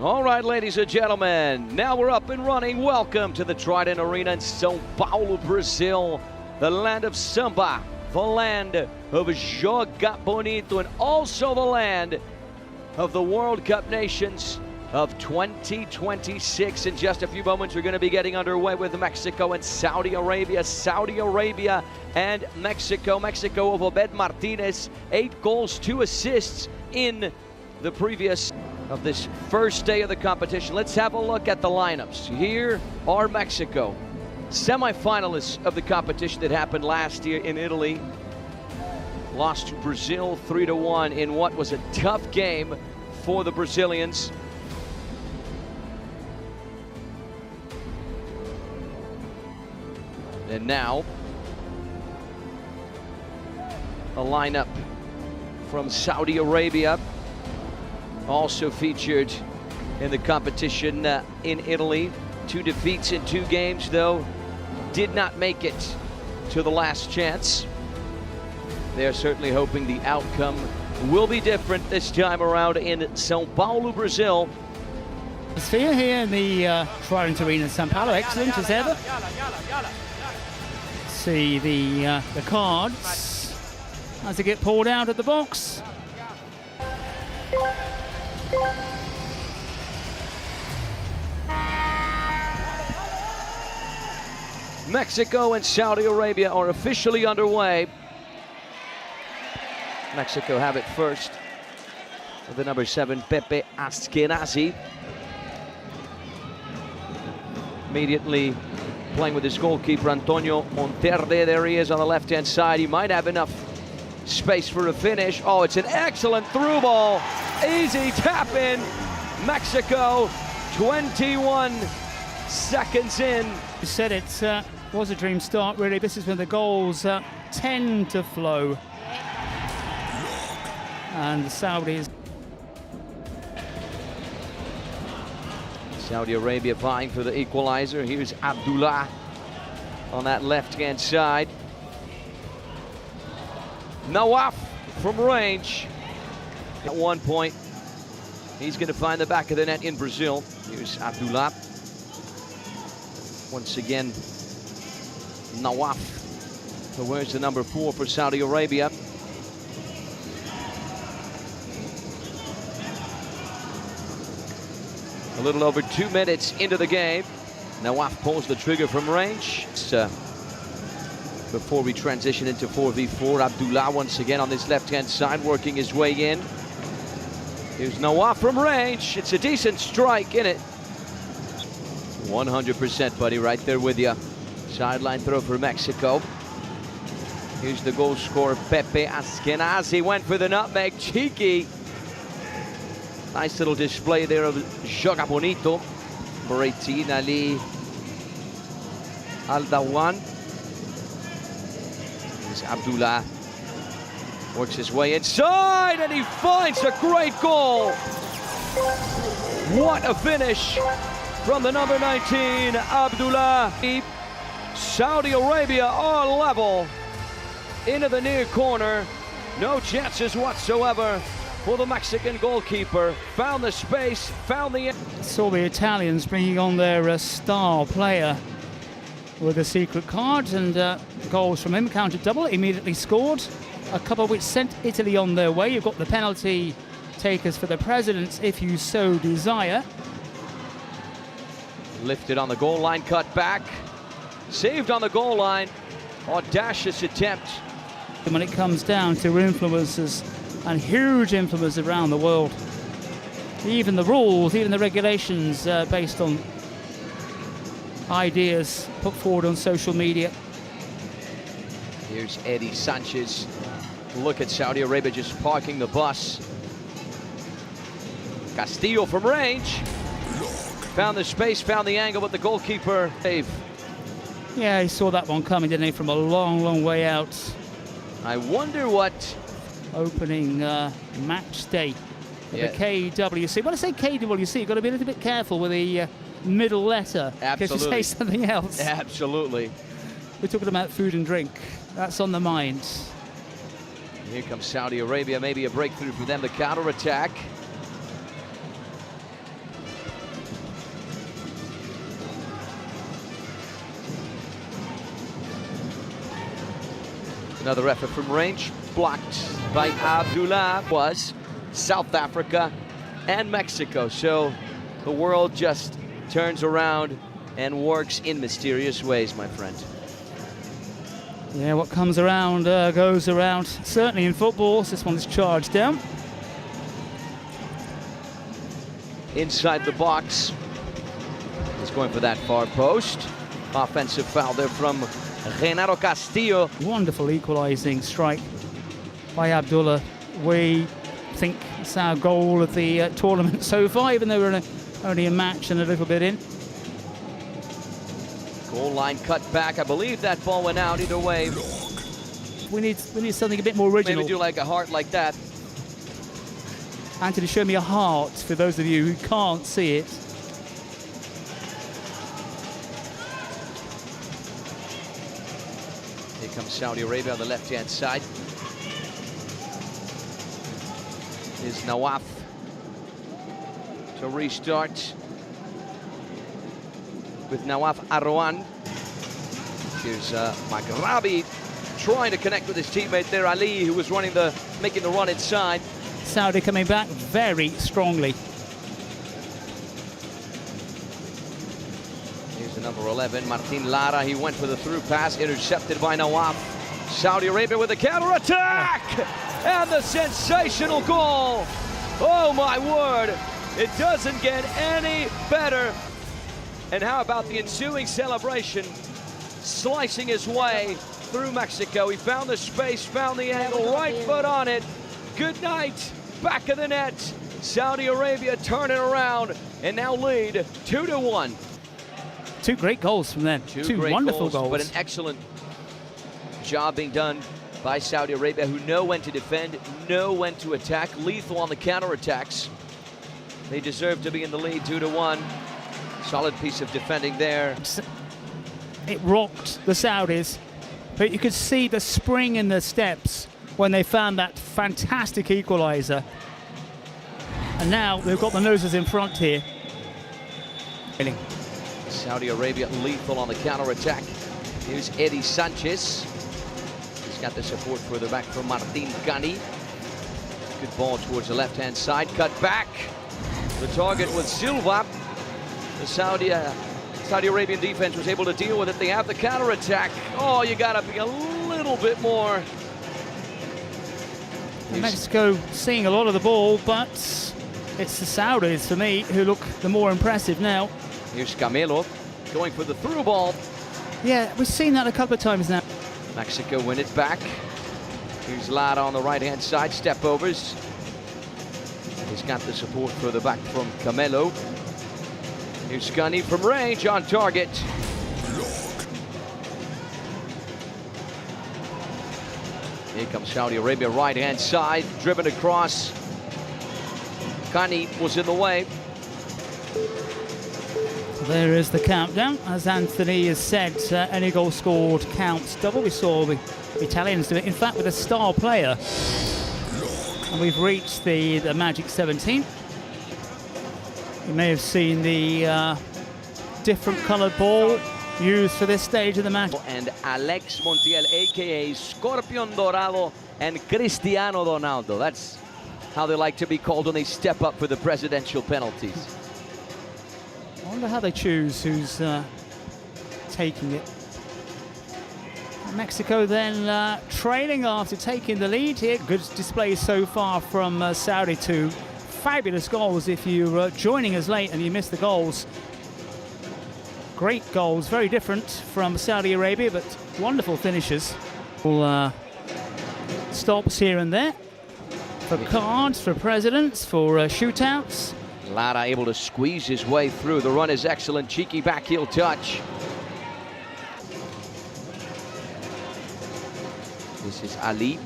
All right, ladies and gentlemen, now we're up and running. Welcome to the Trident Arena in São Paulo, Brazil, the land of samba, the land of joga bonito, and also the land of the World Cup nations of 2026. In just a few moments, we're going to be getting underway with Mexico and Saudi Arabia. Saudi Arabia and Mexico. Mexico of Obed Martinez, 8 goals, 2 assists in the previous of this first day of the competition. Let's have a look at the lineups. Here are Mexico, semi-finalists of the competition that happened last year in Italy. Lost to Brazil 3-1 in what was a tough game for the Brazilians. And now, a lineup from Saudi Arabia, also featured in the competition in Italy. 2 defeats in 2 games, though, did not make it to the last chance. They're certainly hoping the outcome will be different this time around in São Paulo, Brazil. Atmosphere here in the Trident Arena in São Paulo, excellent as ever. See the cards as they get pulled out of the box. Mexico and Saudi Arabia are officially underway. Mexico have it first with the number 7, Pepe Askenazi. Immediately playing with his goalkeeper, Antonio Monterde. There he is on the left-hand side. He might have enough space for a finish. Oh, it's an excellent through ball. Easy tap in. Mexico, 21 seconds in. You said it was a dream start, really. This is when the goals tend to flow. And the Saudis. Saudi Arabia vying for the equalizer. Here's Abdullah on that left-hand side. Nawaf from range. At one point, he's going to find the back of the net in Brazil. Here's Abdullah. Once again, Nawaf, who wears the number 4 for Saudi Arabia. A little over 2 minutes into the game. Nawaf pulls the trigger from range. Before we transition into 4v4, Abdullah once again on this left-hand side, working his way in. Here's Nawaf from range. It's a decent strike, isn't it? 100%, buddy, right there with you. Sideline throw for Mexico. Here's the goal scorer, Pepe Askenazi. Went for the nutmeg, cheeky. Nice little display there of joga bonito for 18, Ali Aldawan. Here's Abdullah. Works his way inside, and he finds a great goal. What a finish from the number 19, Abdullah. Saudi Arabia are level into the near corner. No chances whatsoever for the Mexican goalkeeper. Found the space, found the... Saw the Italians bringing on their star player with a secret card, and goals from him, counted double, immediately scored. A couple which sent Italy on their way. You've got the penalty takers for the presidents if you so desire. Lifted on the goal line, cut back. Saved on the goal line. Audacious attempt. And when it comes down to influencers and huge influencers around the world, even the rules, even the regulations based on ideas put forward on social media. Here's Eddie Sanchez. Look at Saudi Arabia just parking the bus. Castillo from range. Found the space, found the angle, but the goalkeeper save. Yeah, he saw that one coming, didn't he, from a long, long way out. I wonder what... Opening match day of the KWC. When I say KWC, you've got to be a little bit careful with the middle letter. Absolutely. Because you say something else. Absolutely. We're talking about food and drink. That's on the mind. Here comes Saudi Arabia, maybe a breakthrough for them, the counter-attack. Another effort from range, blocked by Abdullah. Was South Africa and Mexico. So the world just turns around and works in mysterious ways, my friend. Yeah, what comes around goes around. Certainly in football, this one's charged down. Inside the box. He's going for that far post. Offensive foul there from Renato Castillo. Wonderful equalising strike by Abdullah. We think it's our goal of the tournament so far, even though we're only a match and a little bit in. Goal line cut back. I believe that ball went out either way. We need something a bit more original. Maybe do like a heart like that. Anthony, show me a heart for those of you who can't see it. Here comes Saudi Arabia on the left-hand side. Is Nawaf to restart with Nawaf Arwan. Here's Maghrabi trying to connect with his teammate there, Ali, who was making the run inside. Saudi coming back very strongly. Here's the number 11, Martin Lara. He went for the through pass, intercepted by Nawaf. Saudi Arabia with a counter-attack! And the sensational goal! Oh my word! It doesn't get any better. And how about the ensuing celebration? Slicing his way through Mexico. He found the space, found the angle, right foot on it. Good night, back of the net. Saudi Arabia turning around and now lead 2-1. Two great goals from them. Two great wonderful goals. But an excellent job being done by Saudi Arabia, who know when to defend, know when to attack, lethal on the counterattacks. They deserve to be in the lead 2-1. Solid piece of defending there. It rocked the Saudis, but you could see the spring in the steps when they found that fantastic equaliser. And now they've got the noses in front here. Saudi Arabia lethal on the counter-attack. Here's Eddie Sanchez. He's got the support further back from Martin Gani. Good ball towards the left-hand side. Cut back. The target was Silva. The Saudi Arabian defense was able to deal with it. They have the counter-attack. Oh, you got to be a little bit more. Mexico seeing a lot of the ball, but it's the Saudis, for me, who look the more impressive now. Here's Camelo going for the through ball. Yeah, we've seen that a couple of times now. Mexico win it back. Here's Lara on the right-hand side, step overs. He's got the support further back from Camelo. Here's Gunny from range on target. Here comes Saudi Arabia, right-hand side, driven across. Gunny was in the way. There is the countdown. As Anthony has said, any goal scored counts double. We saw the Italians do it, in fact, with a star player. And we've reached the magic 17. You may have seen the different coloured ball used for this stage of the match. And Alex Montiel, a.k.a. Scorpion Dorado, and Cristiano Ronaldo. That's how they like to be called when they step up for the presidential penalties. I wonder how they choose who's taking it. Mexico then trailing after taking the lead here. Good display so far from Saudi too. Fabulous goals if you're joining us late and you missed the goals. Great goals, very different from Saudi Arabia, but wonderful finishes. Stops here and there for cards, for presidents, for shootouts. Lara able to squeeze his way through. The run is excellent. Cheeky back heel touch. This is Ali.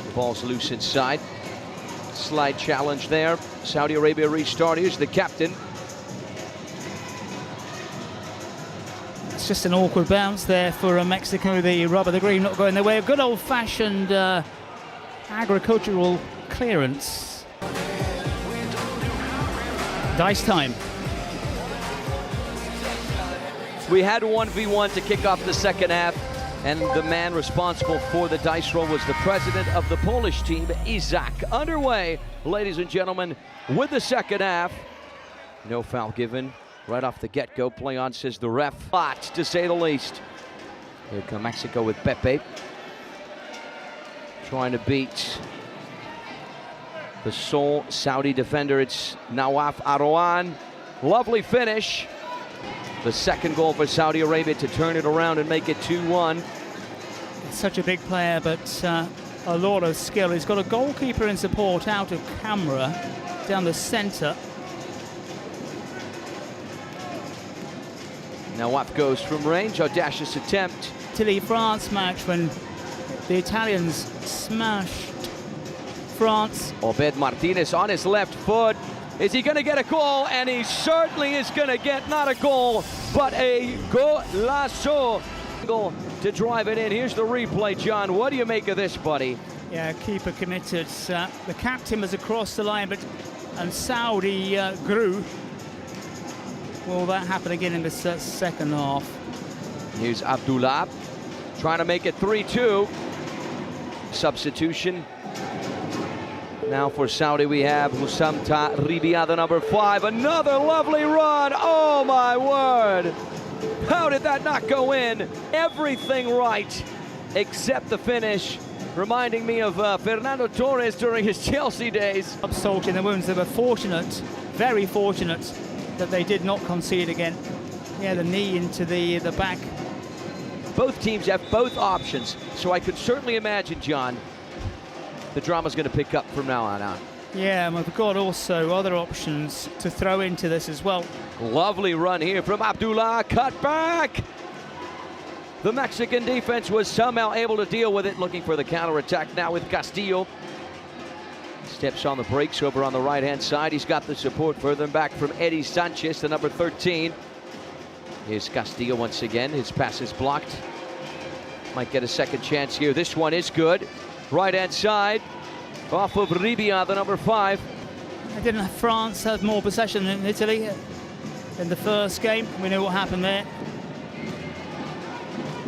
The ball's loose inside. Slide challenge there. Saudi Arabia restart. Here's the captain. It's just an awkward bounce there for Mexico. The rubber, the green not going their way. A good old-fashioned agricultural clearance. Dice time. We had 1v1 to kick off the second half. And the man responsible for the dice roll was the president of the Polish team, Izak. Underway, ladies and gentlemen, with the second half. No foul given right off the get-go. Play on, says the ref. Hot, to say the least. Here come Mexico with Pepe. Trying to beat the sole Saudi defender. It's Nawaf Arouan. Lovely finish. The second goal for Saudi Arabia to turn it around and make it 2-1. Such a big player, but a lot of skill. He's got a goalkeeper in support out of camera down the centre. Nawaf goes from range, audacious attempt. Italy-France match when the Italians smashed France. Obed Martinez on his left foot. Is he going to get a goal? And he certainly is going to get not a goal, but a golazo. Goal to drive it in. Here's the replay, John. What do you make of this, buddy? Yeah, keeper committed. The captain was across the line, and Saudi grew. Will that happen again in the second half? Here's Abdullah trying to make it 3-2. Substitution. Now for Saudi we have Husamta Ribia, the number 5. Another lovely run. Oh my word. How did that not go in? Everything right except the finish. Reminding me of Fernando Torres during his Chelsea days. Salt in the wounds. They were fortunate, very fortunate, that they did not concede again. Yeah, the knee into the back. Both teams have both options, so I could certainly imagine, John, the drama's going to pick up from now on out. Yeah, and we've got also other options to throw into this as well. Lovely run here from Abdullah, cut back. The Mexican defense was somehow able to deal with it, looking for the counter-attack now with Castillo. Steps on the brakes over on the right-hand side. He's got the support further back from Eddie Sanchez, the number 13. Here's Castillo once again. His pass is blocked. Might get a second chance here. This one is good. Right-hand side. Off of Ribia, the number 5. Didn't France have more possession than Italy in the first game? We know what happened there.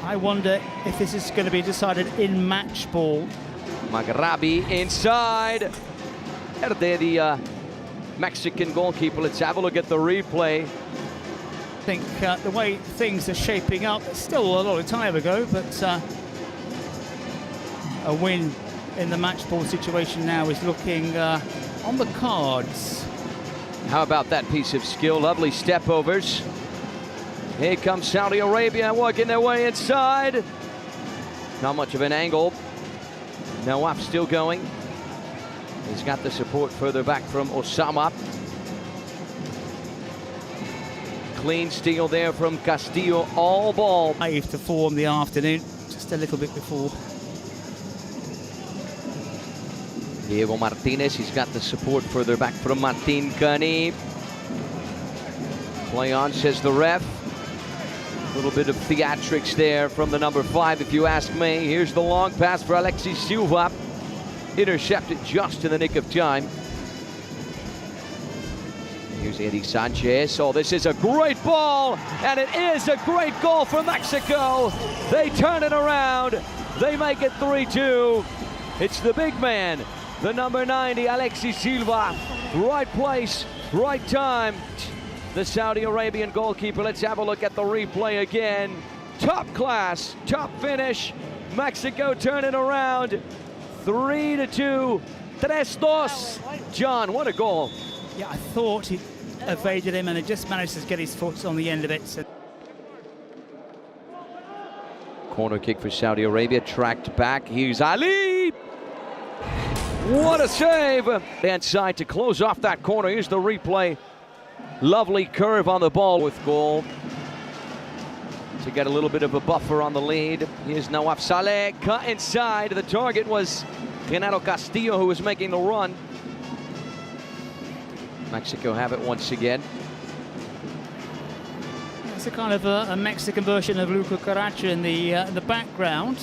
I wonder if this is going to be decided in match ball. Maghrabi inside. Erde, the Mexican goalkeeper. Let's have a look at the replay. I think the way things are shaping up, it's still a lot of time ago, but a win in the match ball situation now is looking on the cards. How about that piece of skill? Lovely step overs. Here comes Saudi Arabia working their way inside. Not much of an angle. Nawaf still going. He's got the support further back from Osama. Clean steal there from Castillo, all ball. 5 to 4 in the afternoon, just a little bit before. Diego Martinez, he's got the support further back from Martin Cani. Play on, says the ref. A little bit of theatrics there from the number 5, if you ask me. Here's the long pass for Alexis Silva. Intercepted just in the nick of time. Here's Eddie Sanchez. Oh, this is a great ball, and it is a great goal for Mexico. They turn it around. They make it 3-2. It's the big man, the number 90, Alexis Silva. Right place, right time. The Saudi Arabian goalkeeper. Let's have a look at the replay again. Top class, top finish. Mexico turn it around. 3-2. 3-2. John, what a goal. Yeah, I thought he evaded him and he just managed to get his foot on the end of it. So. Corner kick for Saudi Arabia, tracked back. Here's Ali. What a save. Hand side to close off that corner. Here's the replay. Lovely curve on the ball with goal. To get a little bit of a buffer on the lead. Here's Nawaf Saleh, cut inside. The target was Renato Castillo, who was making the run. Mexico have it once again. It's a kind of a Mexican version of Luca Caracha in the background.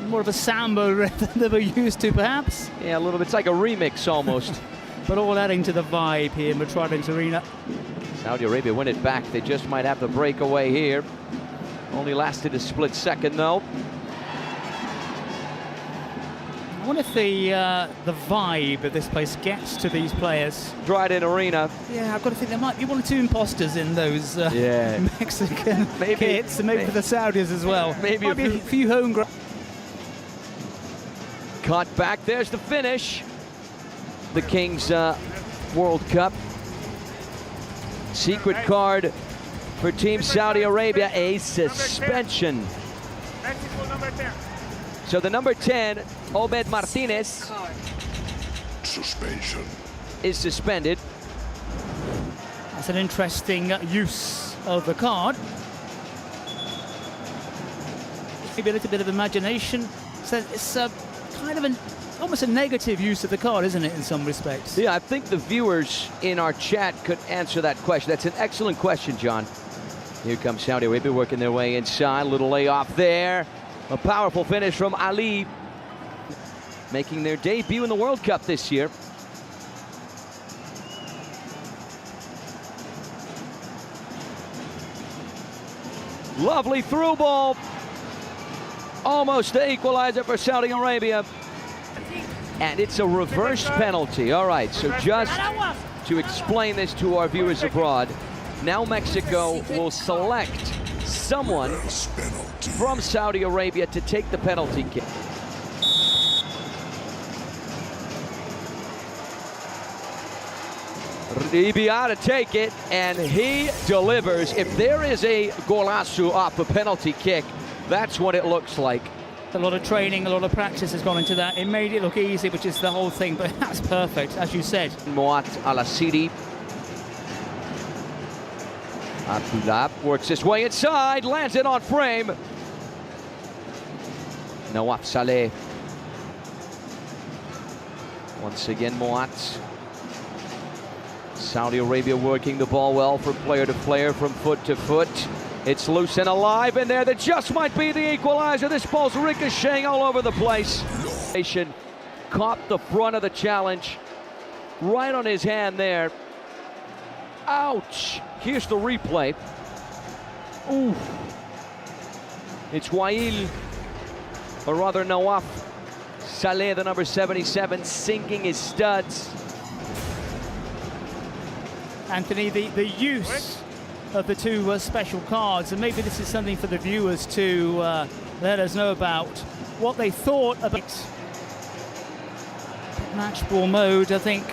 More of a samba than we're used to, perhaps. Yeah, a little bit. It's like a remix almost. But all adding to the vibe here in Metropolitan Arena. Saudi Arabia win it back. They just might have the breakaway here. Only lasted a split second, though. I wonder if the vibe of this place gets to these players. Trident Arena. Yeah, I've got to think there might be one or two imposters in those Mexican kits, and maybe for the Saudis as well. Maybe might be a few homegrown. Cut back, there's the finish. The Kings World Cup. Secret card for Team Saudi Arabia, a suspension. So the number 10, Obed Martinez, suspension, is suspended. That's an interesting use of the card. Maybe a little bit of imagination. So it's kind of almost a negative use of the card, isn't it, in some respects? Yeah, I think the viewers in our chat could answer that question. That's an excellent question, John. Here comes Saudi Arabia working their way inside. A little layoff there. A powerful finish from Ali, making their debut in the World Cup this year. Lovely through ball. Almost the equalizer for Saudi Arabia. And it's a reverse penalty. All right, so just to explain this to our viewers abroad, now Mexico will select someone from Saudi Arabia to take the penalty kick. Ribia to take it, and he delivers. If there is a golazo off a penalty kick, that's what it looks like. A lot of training, a lot of practice has gone into that. It made it look easy, which is the whole thing, but that's perfect, as you said. Moat Al-Asiri. Abdullah works his way inside, lands it on frame. Nawaf Saleh. Once again, Moat. Saudi Arabia working the ball well from player to player, from foot to foot. It's loose and alive in there. That just might be the equalizer. This ball's ricocheting all over the place. Caught the front of the challenge. Right on his hand there. Ouch! Here's the replay. Ooh. It's Wail, or rather Nawaf Saleh, the number 77, sinking his studs. Anthony, the use of the two special cards, and maybe this is something for the viewers to let us know about what they thought about match ball mode. I think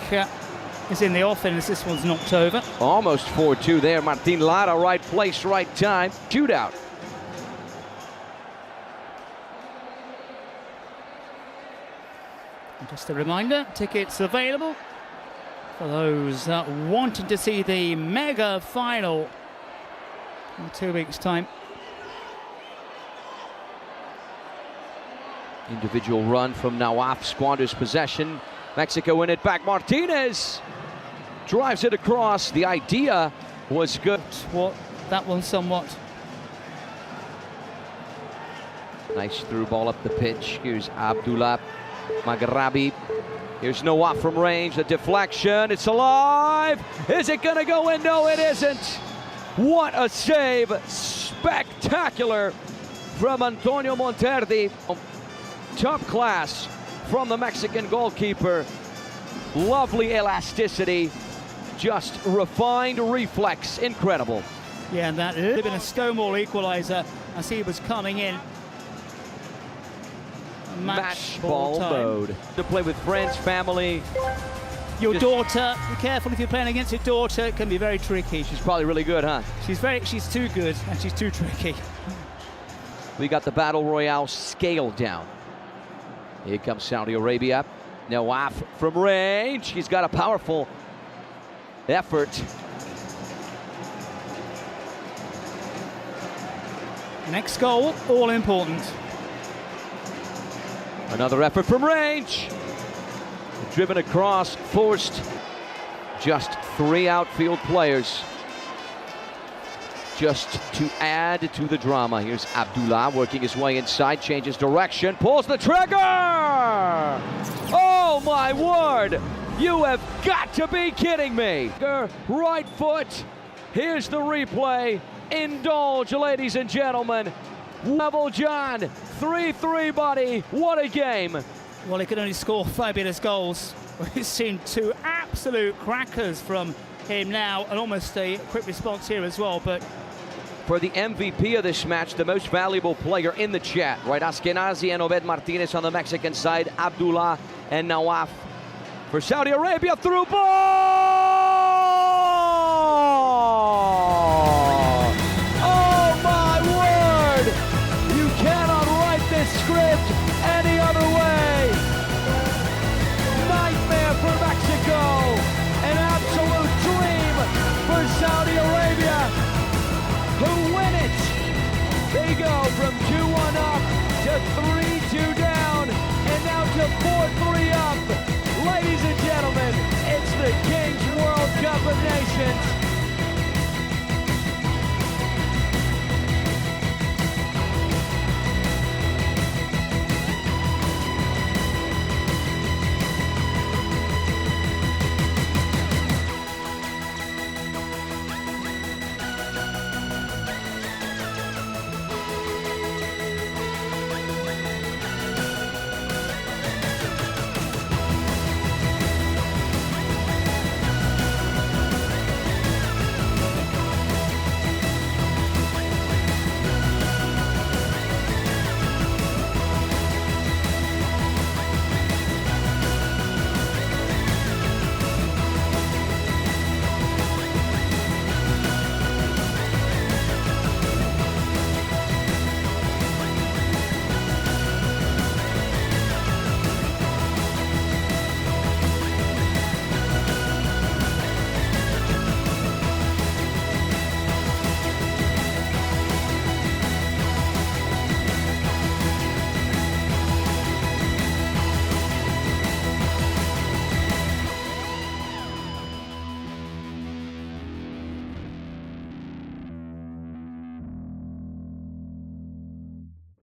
is in the offense. This one's knocked over. Almost 4-2 there. Martin Lara, right place, right time. Shootout. And just a reminder, tickets available for those wanting to see the mega final in 2 weeks' time. Individual run from Nawaf, squanders possession. Mexico win it back. Martinez drives it across. The idea was good. That one somewhat. Nice through ball up the pitch. Here's Abdullah Maghrabi. Here's Nawaf from range. The deflection. It's alive. Is it going to go in? No, it isn't. What a save. Spectacular from Antonio Monterdi. Top class from the Mexican goalkeeper. Lovely elasticity. Just refined reflex. Incredible. Yeah, and that would have been a Stonewall equalizer as he was coming in. Match ball mode. To play with friends, family. Your daughter, be careful if you're playing against your daughter, it can be very tricky. She's probably really good, huh? She's too good and she's too tricky. We got the Battle Royale scaled down. Here comes Saudi Arabia. Nawaf from range. He's got a powerful effort. Next goal, all important. Another effort from range. Driven across, forced. Just 3 outfield players. Just to add to the drama. Here's Abdullah working his way inside, changes direction, pulls the trigger! Oh my word! You have got to be kidding me! Right foot. Here's the replay. indulge, ladies and gentlemen. Level John, 3-3, buddy. What a game. Well, he can only score fabulous goals. We've seen two absolute crackers from him now, and almost a quick response here as well. But for the MVP of this match, the most valuable player in the chat, right? Askenazi and Obed Martinez on the Mexican side, Abdullah and Nawaf. For Saudi Arabia, through ball! Oh my word! You cannot write this script